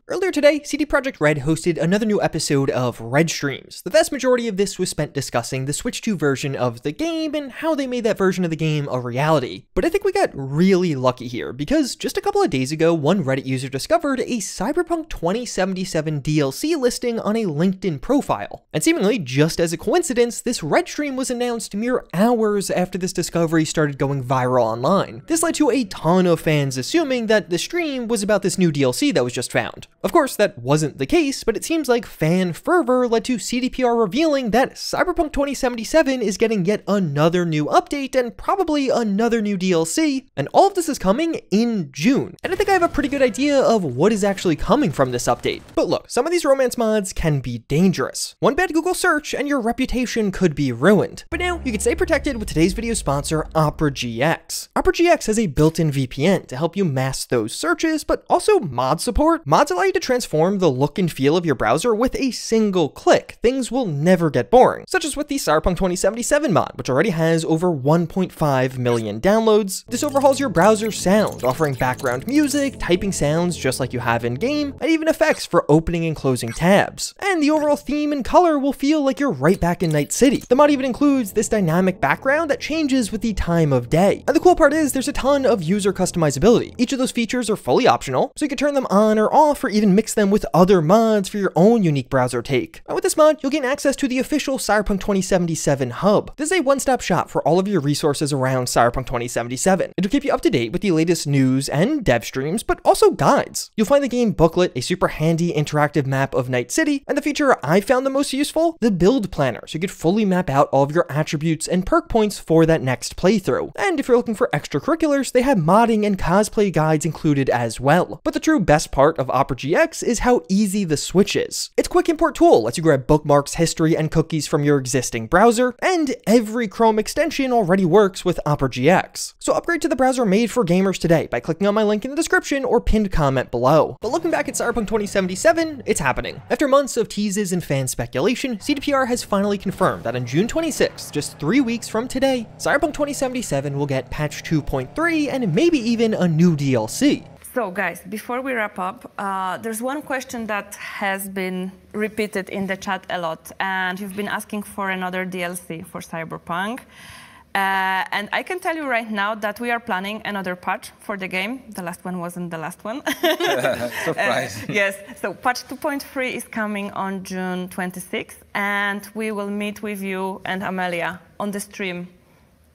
Earlier today, CD Projekt Red hosted another new episode of RedStreams. The vast majority of this was spent discussing the Switch 2 version of the game and how they made that version of the game a reality. But I think we got really lucky here, because just a couple of days ago, one Reddit user discovered a Cyberpunk 2077 DLC listing on a LinkedIn profile. And seemingly, just as a coincidence, this RedStream was announced mere hours after this discovery started going viral online. This led to a ton of fans assuming that the stream was about this new DLC that was just found. Of course, that wasn't the case, but it seems like fan fervor led to CDPR revealing that Cyberpunk 2077 is getting yet another new update and probably another new DLC, and all of this is coming in June. And I think I have a pretty good idea of what is actually coming from this update. But look, some of these romance mods can be dangerous. One bad Google search and your reputation could be ruined. But now you can stay protected with today's video sponsor, Opera GX. Opera GX has a built-in VPN to help you mask those searches, but also mod support. Mods allow you to transform the look and feel of your browser with a single click. Things will never get boring, such as with the Cyberpunk 2077 mod, which already has over 1.5 million downloads. This overhauls your browser sound, offering background music, typing sounds just like you have in-game, and even effects for opening and closing tabs. And the overall theme and color will feel like you're right back in Night City. The mod even includes this dynamic background that changes with the time of day. And the cool part is there's a ton of user customizability. Each of those features are fully optional, so you can turn them on or off or even mix them with other mods for your own unique browser take. And with this mod, you'll gain access to the official Cyberpunk 2077 hub. This is a one-stop shop for all of your resources around Cyberpunk 2077. It'll keep you up to date with the latest news and dev streams, but also guides. You'll find the game booklet, a super handy interactive map of Night City, and the feature I found the most useful, the build planner, so you could fully map out all of your attributes and perk points for that next playthrough. And if you're looking for extracurriculars, they have modding and cosplay guides included as well. But the true best part of Opera GX is how easy the switch is. Its quick import tool lets you grab bookmarks, history, and cookies from your existing browser, and every Chrome extension already works with Opera GX. So upgrade to the browser made for gamers today by clicking on my link in the description or pinned comment below. But looking back at Cyberpunk 2077, it's happening. After months of teases and fan speculation, CDPR has finally confirmed that on June 26th, just 3 weeks from today, Cyberpunk 2077 will get patch 2.3 and maybe even a new DLC. So guys, before we wrap up, there's one question that has been repeated in the chat a lot, and you've been asking for another DLC for Cyberpunk. And I can tell you right now that we are planning another patch for the game. The last one wasn't the last one. Surprise. Yes, so patch 2.3 is coming on June 26th, and we will meet with you and Amelia on the stream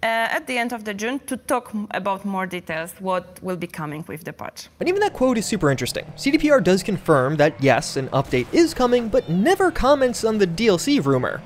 at the end of the June to talk about more details, what will be coming with the patch. And even that quote is super interesting. CDPR does confirm that yes, an update is coming, but never comments on the DLC rumor.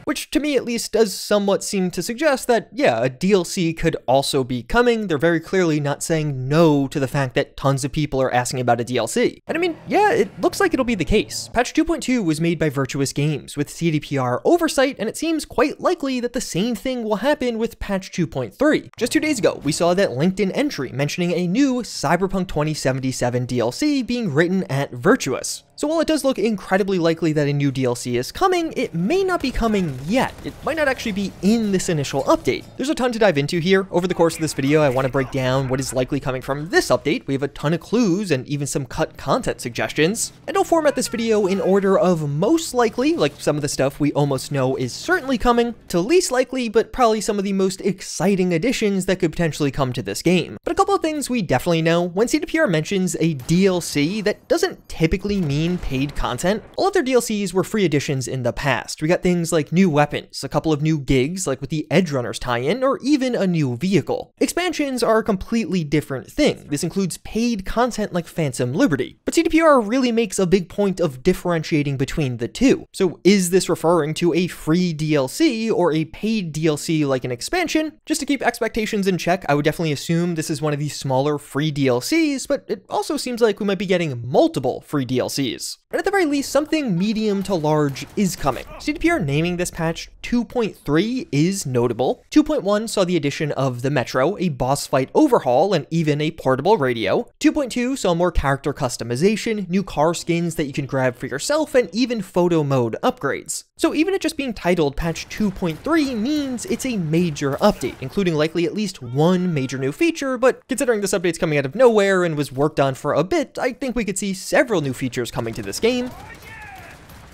Which, to me at least, does somewhat seem to suggest that, yeah, a DLC could also be coming. They're very clearly not saying no to the fact that tons of people are asking about a DLC. And I mean, yeah, it looks like it'll be the case. Patch 2.2 was made by Virtuous Games with CDPR oversight, and it seems quite likely that the same thing will happen with patch 2.3. Just 2 days ago, we saw that LinkedIn entry mentioning a new Cyberpunk 2077 DLC being written at Virtuous. So while it does look incredibly likely that a new DLC is coming, it may not be coming yet. It might not actually be in this initial update. There's a ton to dive into here. Over the course of this video, I want to break down what is likely coming from this update. We have a ton of clues and even some cut content suggestions. And I'll format this video in order of most likely, like some of the stuff we almost know is certainly coming, to least likely, but probably some of the most exciting additions that could potentially come to this game. But a couple of things we definitely know. When CDPR mentions a DLC, that doesn't typically mean paid content. All of their DLCs were free additions in the past. We got things like new weapons, a couple of new gigs like with the Edge Runners tie-in, or even a new vehicle. Expansions are a completely different thing. This includes paid content like Phantom Liberty. But CDPR really makes a big point of differentiating between the two. So is this referring to a free DLC or a paid DLC like an expansion? Just to keep expectations in check, I would definitely assume this is one of these smaller free DLCs, but it also seems like we might be getting multiple free DLCs. but at the very least, something medium to large is coming. CDPR naming this patch 2.3 is notable. 2.1 saw the addition of the Metro, a boss fight overhaul, and even a portable radio. 2.2 saw more character customization, new car skins that you can grab for yourself, and even photo mode upgrades. So even it just being titled patch 2.3 means it's a major update, including likely at least one major new feature, but considering this update's coming out of nowhere and was worked on for a bit, I think we could see several new features coming to this game.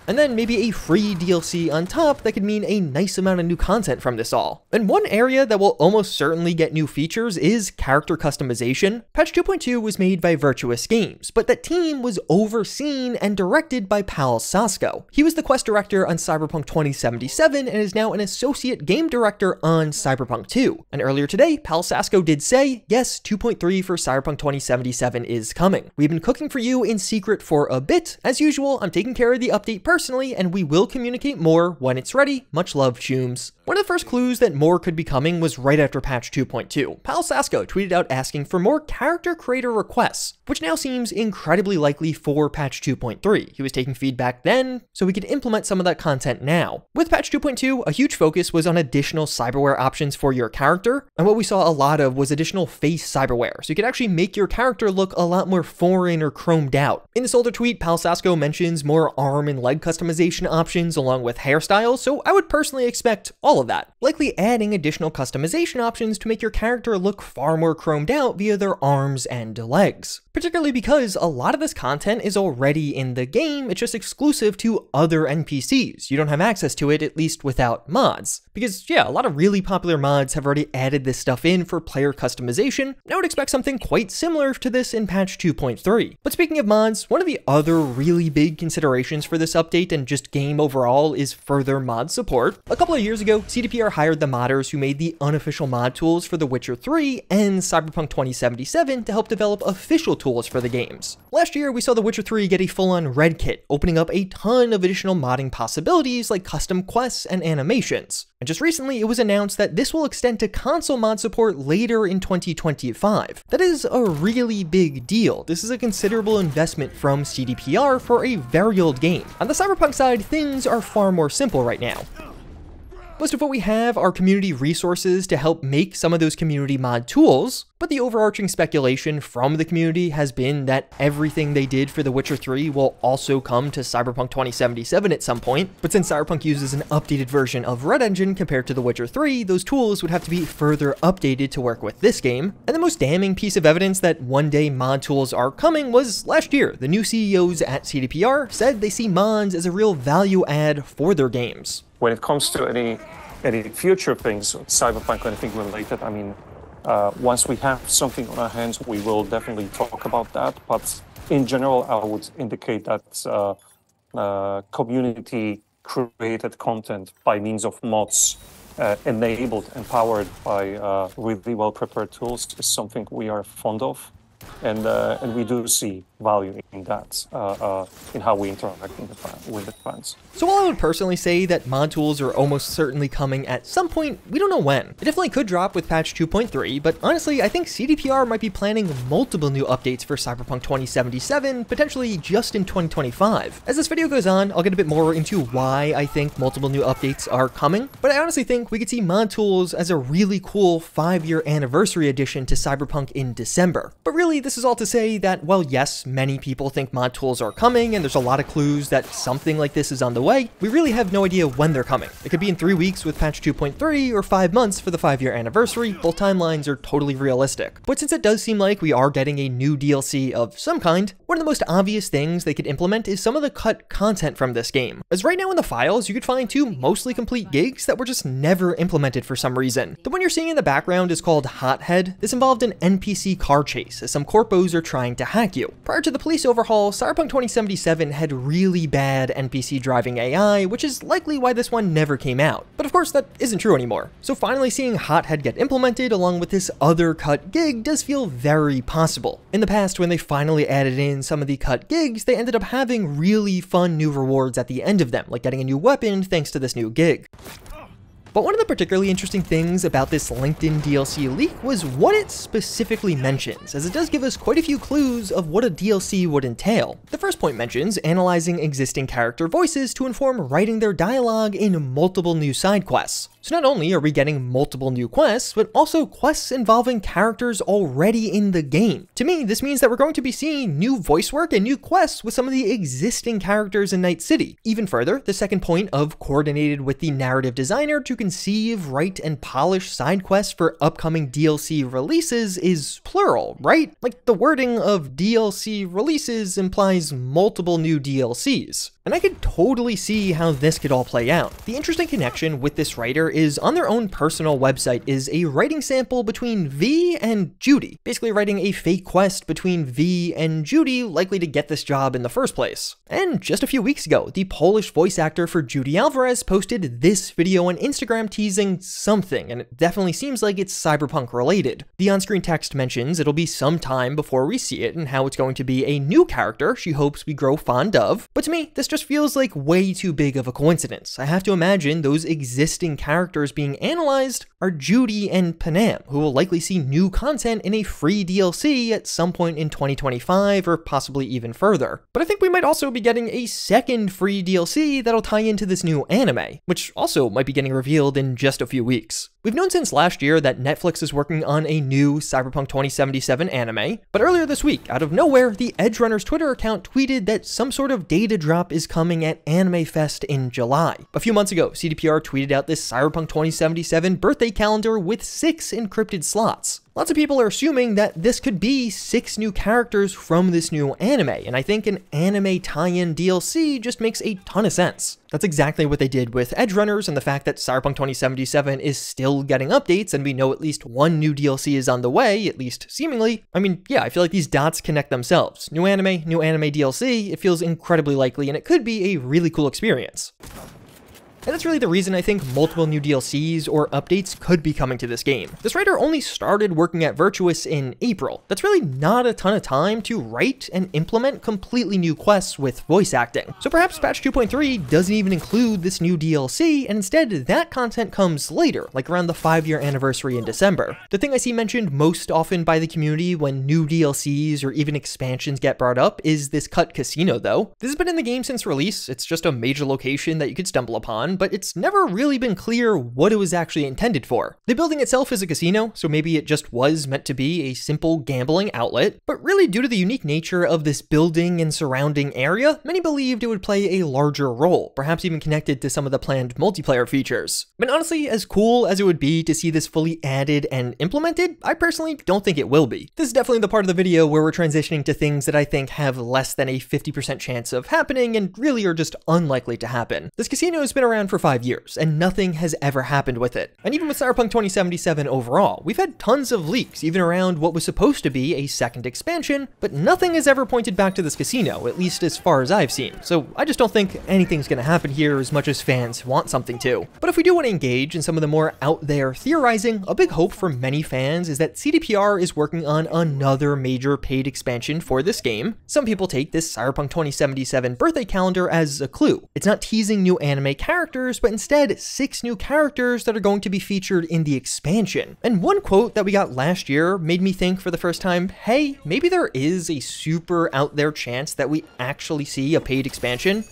And then maybe a free DLC on top that could mean a nice amount of new content from this all. And one area that will almost certainly get new features is character customization. Patch 2.2 was made by Virtuous Games, but that team was overseen and directed by Pal Sasko. He was the quest director on Cyberpunk 2077 and is now an associate game director on Cyberpunk 2. And earlier today, Pal Sasko did say, yes, 2.3 for Cyberpunk 2077 is coming. We've been cooking for you in secret for a bit. As usual, I'm taking care of the update personally, and we will communicate more when it's ready. Much love, Chooms. One of the first clues that more could be coming was right after patch 2.2. Pal Sasko tweeted out asking for more character creator requests, which now seems incredibly likely for patch 2.3. He was taking feedback then, so we could implement some of that content now. With patch 2.2, a huge focus was on additional cyberware options for your character, and what we saw a lot of was additional face cyberware, so you could actually make your character look a lot more foreign or chromed out. In this older tweet, Pal Sasko mentions more arm and leg customization options along with hairstyles, so I would personally expect all of that. Likely adding additional customization options to make your character look far more chromed out via their arms and legs. Particularly because a lot of this content is already in the game, it's just exclusive to other NPCs. You don't have access to it, at least without mods. Because yeah, a lot of really popular mods have already added this stuff in for player customization, and I would expect something quite similar to this in patch 2.3. But speaking of mods, one of the other really big considerations for this update and just game overall is further mod support. A couple of years ago, CDPR hired the modders who made the unofficial mod tools for The Witcher 3 and Cyberpunk 2077 to help develop official tools for the games. Last year, we saw The Witcher 3 get a full-on red kit, opening up a ton of additional modding possibilities like custom quests and animations. And just recently, it was announced that this will extend to console mod support later in 2025. That is a really big deal. This is a considerable investment from CDPR for a very old game. On the Cyberpunk side, things are far more simple right now. Most of what we have are community resources to help make some of those community mod tools, but the overarching speculation from the community has been that everything they did for The Witcher 3 will also come to Cyberpunk 2077 at some point, but since Cyberpunk uses an updated version of Red Engine compared to The Witcher 3, those tools would have to be further updated to work with this game. And the most damning piece of evidence that one day mod tools are coming was last year. The new CEOs at CDPR said they see mods as a real value add for their games. When it comes to any future things, Cyberpunk, anything related, I mean, once we have something on our hands, we will definitely talk about that. But in general, I would indicate that community-created content by means of mods, enabled, empowered by really well-prepared tools, is something we are fond of. And we do see value in that, in how we interact with the fans. So while I would personally say that mod tools are almost certainly coming at some point, we don't know when. It definitely could drop with patch 2.3, but honestly, I think CDPR might be planning multiple new updates for Cyberpunk 2077, potentially just in 2025. As this video goes on, I'll get a bit more into why I think multiple new updates are coming, but I honestly think we could see mod tools as a really cool 5-year anniversary edition to Cyberpunk in December. But really, this is all to say that, while yes, many people think mod tools are coming, and there's a lot of clues that something like this is on the way, we really have no idea when they're coming. It could be in 3 weeks with patch 2.3, or 5 months for the 5-year anniversary. Both timelines are totally realistic. But since it does seem like we are getting a new DLC of some kind, one of the most obvious things they could implement is some of the cut content from this game. As right now in the files, you could find 2 mostly complete gigs that were just never implemented for some reason. The one you're seeing in the background is called Hothead. This involved an NPC car chase, as some corpos are trying to hack you. Prior to the police overhaul, Cyberpunk 2077 had really bad NPC driving AI, which is likely why this one never came out. But of course, that isn't true anymore. So finally seeing Hothead get implemented along with this other cut gig does feel very possible. In the past, when they finally added in some of the cut gigs, they ended up having really fun new rewards at the end of them, like getting a new weapon thanks to this new gig. But one of the particularly interesting things about this LinkedIn DLC leak was what it specifically mentions, as it does give us quite a few clues of what a DLC would entail. The first point mentions analyzing existing character voices to inform writing their dialogue in multiple new side quests. So not only are we getting multiple new quests, but also quests involving characters already in the game. To me, this means that we're going to be seeing new voice work and new quests with some of the existing characters in Night City. Even further, the second point of coordinated with the narrative designer to conceive, write, and polish side quests for upcoming DLC releases is plural, right? Like the wording of DLC releases implies multiple new DLCs. And I could totally see how this could all play out. The interesting connection with this writer is on their own personal website is a writing sample between V and Judy, basically writing a fake quest between V and Judy likely to get this job in the first place. And just a few weeks ago, the Polish voice actor for Judy Alvarez posted this video on Instagram teasing something, and it definitely seems like it's Cyberpunk related. The on-screen text mentions it'll be some time before we see it and how it's going to be a new character she hopes we grow fond of, but to me, this just feels like way too big of a coincidence. I have to imagine those existing characters being analyzed are Judy and Panam, who will likely see new content in a free DLC at some point in 2025 or possibly even further. But I think we might also be getting a second free DLC that'll tie into this new anime, which also might be getting revealed in just a few weeks. We've known since last year that Netflix is working on a new Cyberpunk 2077 anime, but earlier this week, out of nowhere, the Edgerunners Twitter account tweeted that some sort of data drop is coming at Anime Fest in July. A few months ago, CDPR tweeted out this Cyberpunk 2077 birthday calendar with 6 encrypted slots. Lots of people are assuming that this could be 6 new characters from this new anime, and I think an anime tie-in DLC just makes a ton of sense. That's exactly what they did with Edgerunners, and the fact that Cyberpunk 2077 is still getting updates, and we know at least one new DLC is on the way, at least seemingly. I mean, yeah, I feel like these dots connect themselves. New anime DLC, it feels incredibly likely, and it could be a really cool experience. And that's really the reason I think multiple new DLCs or updates could be coming to this game. This writer only started working at Virtuous in April. That's really not a ton of time to write and implement completely new quests with voice acting. So perhaps patch 2.3 doesn't even include this new DLC, and instead that content comes later, like around the 5-year anniversary in December. The thing I see mentioned most often by the community when new DLCs or even expansions get brought up is this cut casino though. This has been in the game since release. It's just a major location that you could stumble upon, but it's never really been clear what it was actually intended for. The building itself is a casino, so maybe it just was meant to be a simple gambling outlet, but really due to the unique nature of this building and surrounding area, many believed it would play a larger role, perhaps even connected to some of the planned multiplayer features. But honestly, as cool as it would be to see this fully added and implemented, I personally don't think it will be. This is definitely the part of the video where we're transitioning to things that I think have less than a 50% chance of happening and really are just unlikely to happen. This casino has been around for 5 years, and nothing has ever happened with it. And even with Cyberpunk 2077 overall, we've had tons of leaks, even around what was supposed to be a second expansion, but nothing has ever pointed back to this casino, at least as far as I've seen. So I just don't think anything's gonna happen here as much as fans want something to. But if we do want to engage in some of the more out there theorizing, a big hope for many fans is that CDPR is working on another major paid expansion for this game. Some people take this Cyberpunk 2077 birthday calendar as a clue. It's not teasing new anime characters, but instead 6 new characters that are going to be featured in the expansion. And one quote that we got last year made me think for the first time, hey, maybe there is a super out there chance that we actually see a paid expansion.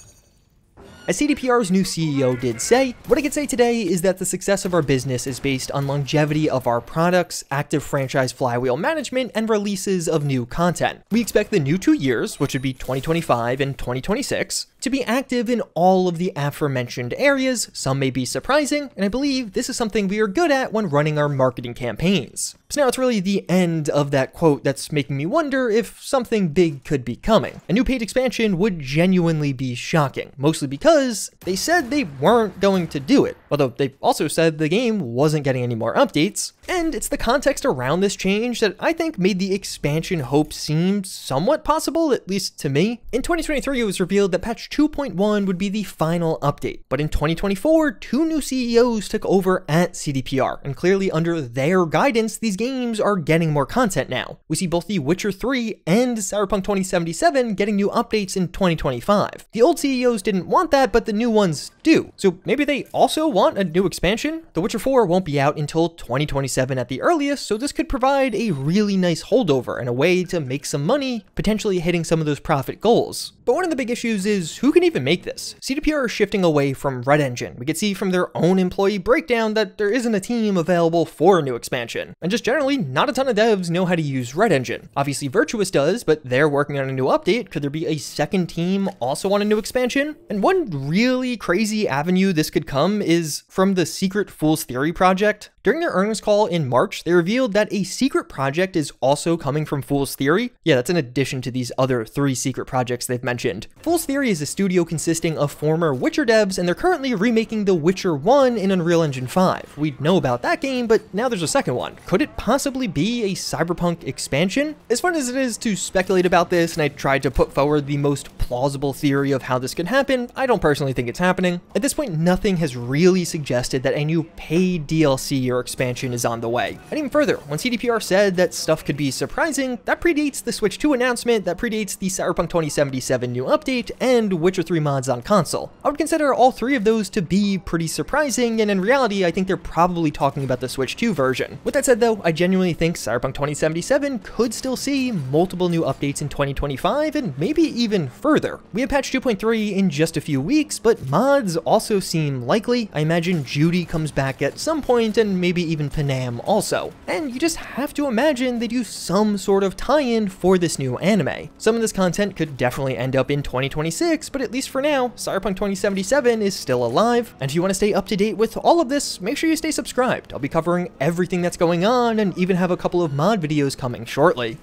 As CDPR's new CEO did say, what I can say today is that the success of our business is based on longevity of our products, active franchise flywheel management, and releases of new content. We expect the new 2 years, which would be 2025 and 2026, to be active in all of the aforementioned areas. Some may be surprising, and I believe this is something we are good at when running our marketing campaigns. So now it's really the end of that quote that's making me wonder if something big could be coming. A new paid expansion would genuinely be shocking, mostly because they said they weren't going to do it, although they also said the game wasn't getting any more updates. And it's the context around this change that I think made the expansion hope seem somewhat possible, at least to me. In 2023, it was revealed that patch 2.1 would be the final update. But in 2024, 2 new CEOs took over at CDPR, and clearly under their guidance, these games are getting more content now. We see both The Witcher 3 and Cyberpunk 2077 getting new updates in 2025. The old CEOs didn't want that, but the new ones do. So maybe they also want a new expansion? The Witcher 4 won't be out until 2027 at the earliest, so this could provide a really nice holdover and a way to make some money, potentially hitting some of those profit goals. But one of the big issues is who can even make this? CDPR is shifting away from Red Engine. We could see from their own employee breakdown that there isn't a team available for a new expansion. And just generally, not a ton of devs know how to use Red Engine. Obviously Virtuous does, but they're working on a new update. Could there be a second team also on a new expansion? And one really crazy avenue this could come is from the secret Fool's Theory project. During their earnings call in March, they revealed that a secret project is also coming from Fool's Theory. Yeah, that's in addition to these other 3 secret projects they've mentioned. Fool's Theory is a studio consisting of former Witcher devs, and they're currently remaking The Witcher 1 in Unreal Engine 5. We know about that game, but now there's a second one. Could it possibly be a Cyberpunk expansion? As fun as it is to speculate about this, and I tried to put forward the most plausible theory of how this could happen, I don't personally think it's happening. At this point, nothing has really suggested that a new paid DLC or expansion is on the way. And even further, when CDPR said that stuff could be surprising, that predates the Switch 2 announcement, that predates the Cyberpunk 2077 new update, and Witcher 3 mods on console. I would consider all 3 of those to be pretty surprising, and in reality, I think they're probably talking about the Switch 2 version. With that said though, I genuinely think Cyberpunk 2077 could still see multiple new updates in 2025, and maybe even further. We have patch 2.3 in just a few weeks, but mods also seem likely. I imagine Judy comes back at some point, and maybe even Panam also. And you just have to imagine they do some sort of tie-in for this new anime. Some of this content could definitely end up in 2026, but at least for now, Cyberpunk 2077 is still alive. And if you want to stay up to date with all of this, make sure you stay subscribed. I'll be covering everything that's going on and even have a couple of mod videos coming shortly.